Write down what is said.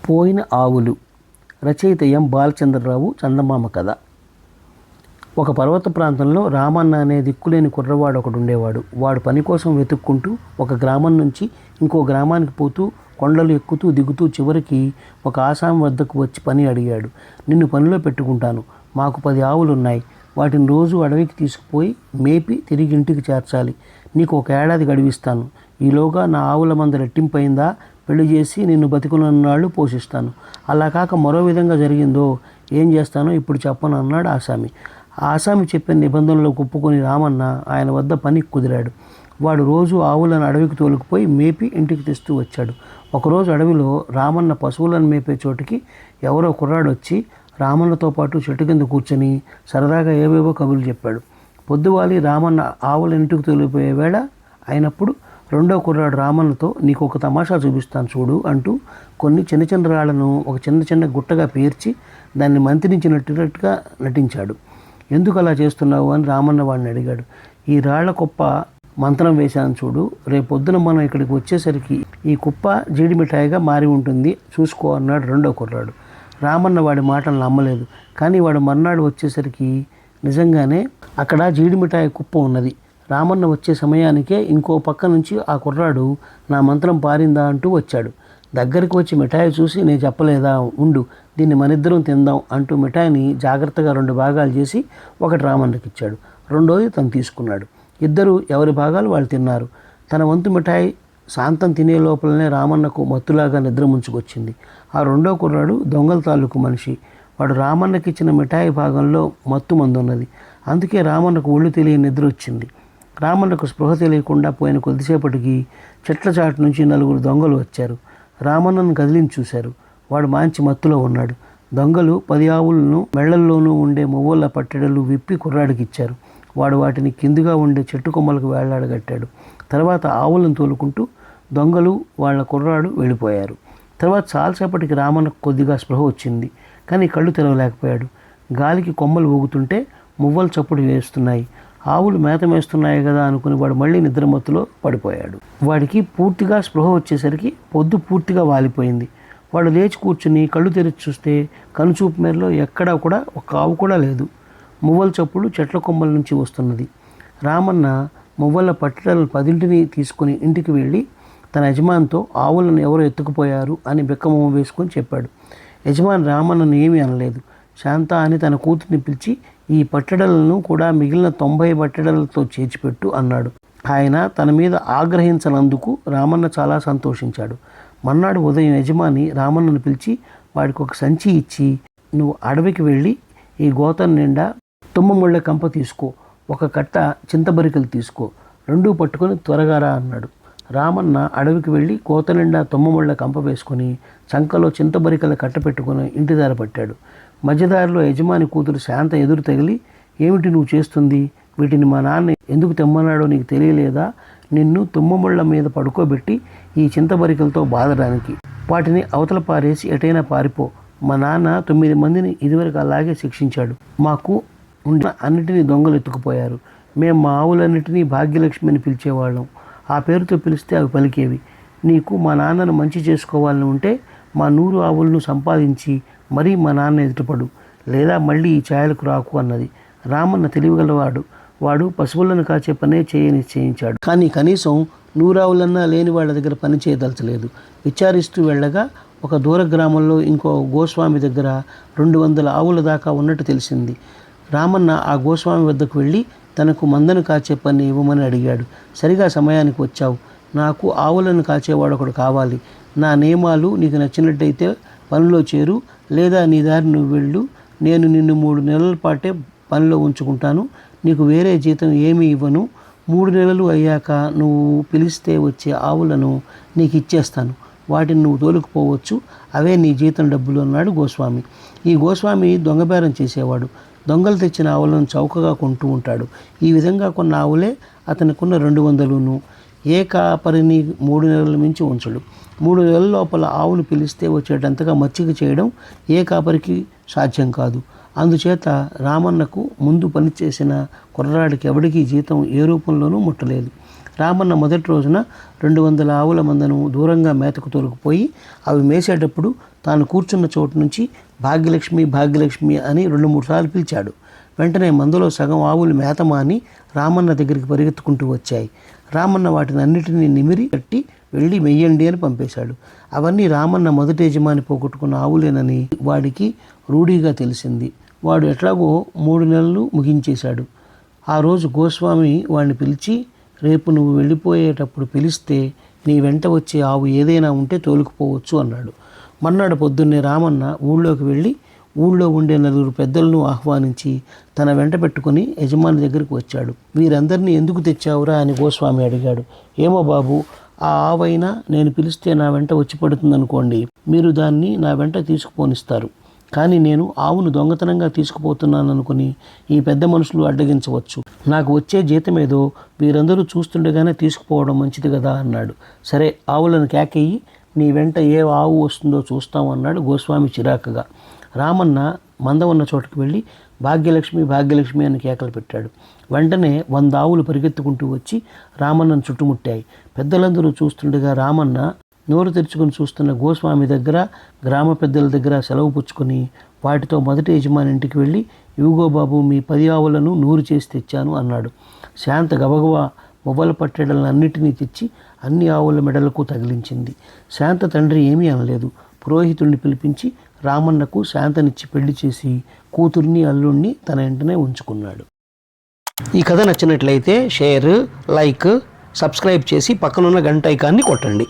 పోయిన ఆవులు. రచయిత ఎం బాలచంద్రరావు. చందమామ కథ. ఒక పర్వత ప్రాంతంలో రామన్న అనే దిక్కులేని కుర్రవాడు ఒకడు ఉండేవాడు. వాడు పని కోసం వెతుక్కుంటూ ఒక గ్రామం నుంచి ఇంకో గ్రామానికి పోతూ కొండలు ఎక్కుతూ దిగుతూ చివరికి ఒక ఆసామి వద్దకు వచ్చి పని అడిగాడు. నిన్ను పనిలో పెట్టుకుంటాను. మాకు 10 ఆవులున్నాయి. వాటిని రోజు అడవికి తీసుకుపోయి మేపి తిరిగి ఇంటికి చేర్చాలి. నీకు 1 ఏడాది గడివిస్తాను. ఈలోగా నా ఆవుల మంద రెట్టింపైందా పెళ్లి చేసి నిన్ను బతికున్నన్నాళ్ళు పోషిస్తాను. అలా కాక మరో విధంగా జరిగిందో ఏం చేస్తానో ఇప్పుడు చెప్పను అన్నాడు ఆసామి. ఆసామి చెప్పిన నిబంధనలు ఒప్పుకొని రామన్న ఆయన వద్ద పని కుదిరాడు. వాడు రోజు ఆవులను అడవికి తోలుకుపోయి మేపి ఇంటికి తెస్తూ వచ్చాడు. ఒకరోజు అడవిలో రామన్న పశువులను మేపే చోటికి ఎవరో కుర్రాడు వచ్చి రామన్నతో పాటు చెట్టు కింద కూర్చొని సరదాగా ఏవేవో కబుర్లు చెప్పాడు. పొద్దువాలి రామన్న ఆవుల ఇంటికి తోలిపోయే వేళ అయినప్పుడు రెండో కుర్రాడు రామన్నతో నీకు ఒక తమాషా చూపిస్తాను చూడు అంటూ కొన్ని చిన్న చిన్న రాళ్లను ఒక చిన్న గుట్టగా పేర్చి దాన్ని మంత్రించినట్టుగా నటించాడు. ఎందుకు అలా చేస్తున్నావు అని రామన్న వాడిని అడిగాడు. ఈ రాళ్ల కుప్ప మంత్రం వేశాను చూడు. రేపొద్దున మనం ఇక్కడికి వచ్చేసరికి ఈ కుప్ప జీడి మిఠాయిగా మారి ఉంటుంది చూసుకో అన్నాడు రెండో కుర్రాడు. రామన్న వాడి మాటలు నమ్మలేదు. కానీ వాడు మర్నాడు వచ్చేసరికి నిజంగానే అక్కడ జీడి మిఠాయి కుప్ప ఉన్నది. రామన్న వచ్చే సమయానికే ఇంకో పక్క నుంచి ఆ కుర్రాడు నా మంత్రం పారిందా అంటూ వచ్చాడు. దగ్గరికి వచ్చి మిఠాయి చూసి నేను చెప్పలేదా, ఉండు దీన్ని మనిద్దరం తిందాం అంటూ మిఠాయిని జాగ్రత్తగా 2 భాగాలు చేసి ఒకటి రామన్నకి ఇచ్చాడు. రెండోది తను తీసుకున్నాడు. ఇద్దరు ఎవరి భాగాలు వాళ్ళు తిన్నారు. తన వంతు మిఠాయి శాంతం తినే లోపలనే రామన్నకు మత్తులాగా నిద్ర ముంచుకొచ్చింది. ఆ రెండో కుర్రాడు దొంగల తాలూకు మనిషి. వాడు రామన్నకి ఇచ్చిన మిఠాయి భాగంలో మత్తు మందున్నది. అందుకే రామన్నకు ఒళ్ళు తెలియని నిద్ర వచ్చింది. రామన్నకు స్పృహ తెలియకుండా పోయిన కొద్దిసేపటికి చెట్ల చాటు నుంచి 4 దొంగలు వచ్చారు. రామన్నను కదిలించి చూశారు. వాడు మంచి మత్తులో ఉన్నాడు. దొంగలు 10 ఆవులను మెళ్లల్లోనూ ఉండే మువ్వల పట్టెడలు విప్పి కుర్రాడికి ఇచ్చారు. వాడు వాటిని కిందుగా ఉండే చెట్టు కొమ్మలకు వేళ్లాడగట్టాడు. తర్వాత ఆవులను తోలుకుంటూ దొంగలు వాళ్ళ కుర్రాడు వెళ్ళిపోయారు. తర్వాత చాలాసేపటికి రామన్నకు కొద్దిగా స్పృహ వచ్చింది. కానీ కళ్ళు తెరవలేకపోయాడు. గాలికి కొమ్మలు ఊగుతుంటే మువ్వలు చప్పుడు వేస్తున్నాయి. ఆవులు మేత మేస్తున్నాయి కదా అనుకుని వాడు మళ్ళీ నిద్రమత్తులో పడిపోయాడు. వాడికి పూర్తిగా స్పృహ వచ్చేసరికి పొద్దు పూర్తిగా వాలిపోయింది. వాడు లేచి కూర్చుని కళ్ళు తెరిచి చూస్తే కనుచూపు మేరలో ఎక్కడా కూడా ఒక ఆవు కూడా లేదు. మువ్వల చప్పుడు చెట్ల కొమ్మల నుంచి వస్తున్నది. రామన్న మువ్వల పట్టెలను 10 తీసుకుని ఇంటికి వెళ్ళి తన యజమానితో ఆవులను ఎవరో ఎత్తుకుపోయారు అని బిక్కమొహం వేసుకొని చెప్పాడు. యజమాని రామన్నను ఏమీ అనలేదు. శాంత అని తన కూతుర్ని పిలిచి ఈ పట్టెడలను కూడా మిగిలిన 90 పట్టెడలతో చేర్చిపెట్టు అన్నాడు. ఆయన తన మీద ఆగ్రహించనందుకు రామన్న చాలా సంతోషించాడు. మర్నాడు ఉదయం యజమాని రామన్నను పిలిచి వాడికి ఒక సంచి ఇచ్చి నువ్వు అడవికి వెళ్ళి ఈ గోతం నిండా తుమ్మముళ్ళ కంప తీసుకో, 1 కట్ట చింతబరికలు తీసుకో, 2 పట్టుకొని త్వరగా రా అన్నాడు. రామన్న అడవికి వెళ్ళి గోత నిండా తుమ్మముళ్ళ కంప వేసుకొని చంకలో చింతబరికల కట్ట పెట్టుకుని ఇంటి దారి పట్టాడు. మధ్యదారిలో యజమాని కూతురు శాంత ఎదురు తగిలి ఏమిటి నువ్వు చేస్తుంది? వీటిని మా నాన్న ఎందుకు తెమ్మన్నాడో నీకు తెలియలేదా? నిన్ను తుమ్మముళ్ళ మీద పడుకోబెట్టి ఈ చింతబరికలతో బాధడానికి, వాటిని అవతల పారేసి ఎటైనా పారిపో. మా నాన్న 9 మందిని ఇదివరకు అలాగే శిక్షించాడు. మాకు ఉన్న అన్నిటినీ దొంగలు ఎత్తుకుపోయారు. మేము మా ఆవులన్నిటినీ భాగ్యలక్ష్మి అని పిలిచేవాళ్ళం. ఆ పేరుతో పిలిస్తే అవి పలికేవి. నీకు మా నాన్నను మంచి చేసుకోవాలని ఉంటే మా 100 ఆవులను సంపాదించి మరీ మా నాన్న ఎదుటపడు, లేదా మళ్ళీ ఈ ఛాయలకు రాకు అన్నది. రామన్న తెలివిగలవాడు. వాడు పశువులను కాచే పనే నిశ్చయించాడు. కానీ కనీసం 100 ఆవులన్నా లేని వాళ్ళ దగ్గర పని చేయదలచలేదు. విచారిస్తూ వెళ్ళగా ఒక దూర గ్రామంలో ఇంకో గోస్వామి దగ్గర 200 ఆవుల దాకా ఉన్నట్టు తెలిసింది. రామన్న ఆ గోస్వామి వద్దకు వెళ్ళి తనకు మందను కాచే పని ఇవ్వమని అడిగాడు. సరిగా సమయానికి వచ్చావు. నాకు ఆవులను కాచేవాడు ఒకడు కావాలి. నా నియమాలు నీకు నచ్చినట్టయితే పనిలో చేరు, లేదా నీ దారి నువ్వు వెళ్ళు. నేను నిన్ను 3 నెలల పాటే పనిలో ఉంచుకుంటాను. నీకు వేరే జీతం ఏమీ ఇవ్వను. 3 నెలలు అయ్యాక నువ్వు పిలిస్తే వచ్చే ఆవులను నీకు ఇచ్చేస్తాను. వాటిని నువ్వు తోలుకుపోవచ్చు. అవే నీ జీతం డబ్బులు అన్నాడు గోస్వామి. ఈ గోస్వామి దొంగబేరం చేసేవాడు. దొంగలు తెచ్చిన ఆవులను చౌకగా కొంటూ ఉంటాడు. ఈ విధంగా కొన్న ఆవులే అతనికున్న 200ను. ఏ కాపరిని 3 నెలల మించి ఉంచడు. 3 నెలల లోపల ఆవును పిలిస్తే వచ్చేటంతగా మచ్చిక చేయడం ఏ కాపరికి సాధ్యం కాదు. అందుచేత రామన్నకు ముందు పనిచేసిన కుర్రాడికి ఎవడికి జీతం ఏ రూపంలోనూ ముట్టలేదు. రామన్న మొదటి రోజున 200 ఆవుల మందను దూరంగా మేతకు తోలుకుపోయి అవి మేసేటప్పుడు తాను కూర్చున్న చోటు నుంచి భాగ్యలక్ష్మి భాగ్యలక్ష్మి అని 2-3 సార్లు పిలిచాడు. వెంటనే మందులో సగం ఆవులు మేతమాని రామన్న దగ్గరికి పరిగెత్తుకుంటూ వచ్చాయి. రామన్న వాటిని అన్నిటినీ నిమిరి కట్టి వెళ్ళి మెయ్యండి అని పంపేశాడు. అవన్నీ రామన్న మొదటి యజమాని పోగొట్టుకున్న ఆవులేనని వాడికి రూఢీగా తెలిసింది. వాడు ఎట్లాగో 3 నెలలు ముగించేశాడు. ఆ రోజు గోస్వామి వాడిని పిలిచి, రేపు నువ్వు వెళ్ళిపోయేటప్పుడు పిలిస్తే నీ వెంట వచ్చే ఆవు ఏదైనా ఉంటే తోలుకుపోవచ్చు అన్నాడు. మర్నాడు పొద్దున్నే రామన్న ఊళ్ళోకి వెళ్ళి ఊళ్ళో ఉండే 4 పెద్దలను ఆహ్వానించి తన వెంట పెట్టుకుని యజమాని దగ్గరికి వచ్చాడు. వీరందరినీ ఎందుకు తెచ్చావురా అని గోస్వామి అడిగాడు. ఏమో బాబు, ఆ ఆవైనా నేను పిలిస్తే నా వెంట వచ్చి పడుతుందనుకోండి, మీరు దాన్ని నా వెంట తీసుకుపోనిస్తారు. కానీ నేను ఆవును దొంగతనంగా తీసుకుపోతున్నాను అనుకుని ఈ పెద్ద మనుషులు అడ్డగించవచ్చు. నాకు వచ్చే జీతమేదో వీరందరూ చూస్తుండగానే తీసుకుపోవడం మంచిది కదా అన్నాడు. సరే, ఆవులను కేకేయి, నీ వెంట ఏ ఆవు వస్తుందో చూస్తాం అన్నాడు గోస్వామి చిరాకుగా. రామన్న మంద ఉన్న చోటుకు వెళ్ళి భాగ్యలక్ష్మి భాగ్యలక్ష్మి అని కేకలు పెట్టాడు. వెంటనే 100 ఆవులు పరిగెత్తుకుంటూ వచ్చి రామన్నను చుట్టుముట్టాయి. పెద్దలందరూ చూస్తుండగా రామన్న నోరు తెరుచుకుని చూస్తున్న గోస్వామి దగ్గర, గ్రామ పెద్దల దగ్గర సెలవు పుచ్చుకొని వాటితో మొదటి యజమాని ఇంటికి వెళ్ళి, ఇవిగో బాబు, మీ 10 ఆవులను 100 చేసి తెచ్చాను అన్నాడు. శాంత గబగబా మొబల పట్టెడలన్నిటినీ తెచ్చి అన్ని ఆవుల మెడలకు తగిలించింది. శాంత తండ్రి ఏమీ అనలేదు. పురోహితుడిని పిలిపించి రామన్నకు శాంతనిచ్చి పెళ్లి చేసి కూతుర్ని అల్లుణ్ణి తన ఇంటనే ఉంచుకున్నాడు. ఈ కథ నచ్చినట్లయితే షేర్, లైక్, సబ్స్క్రైబ్ చేసి పక్కనున్న గంట ఐకాన్ని కొట్టండి.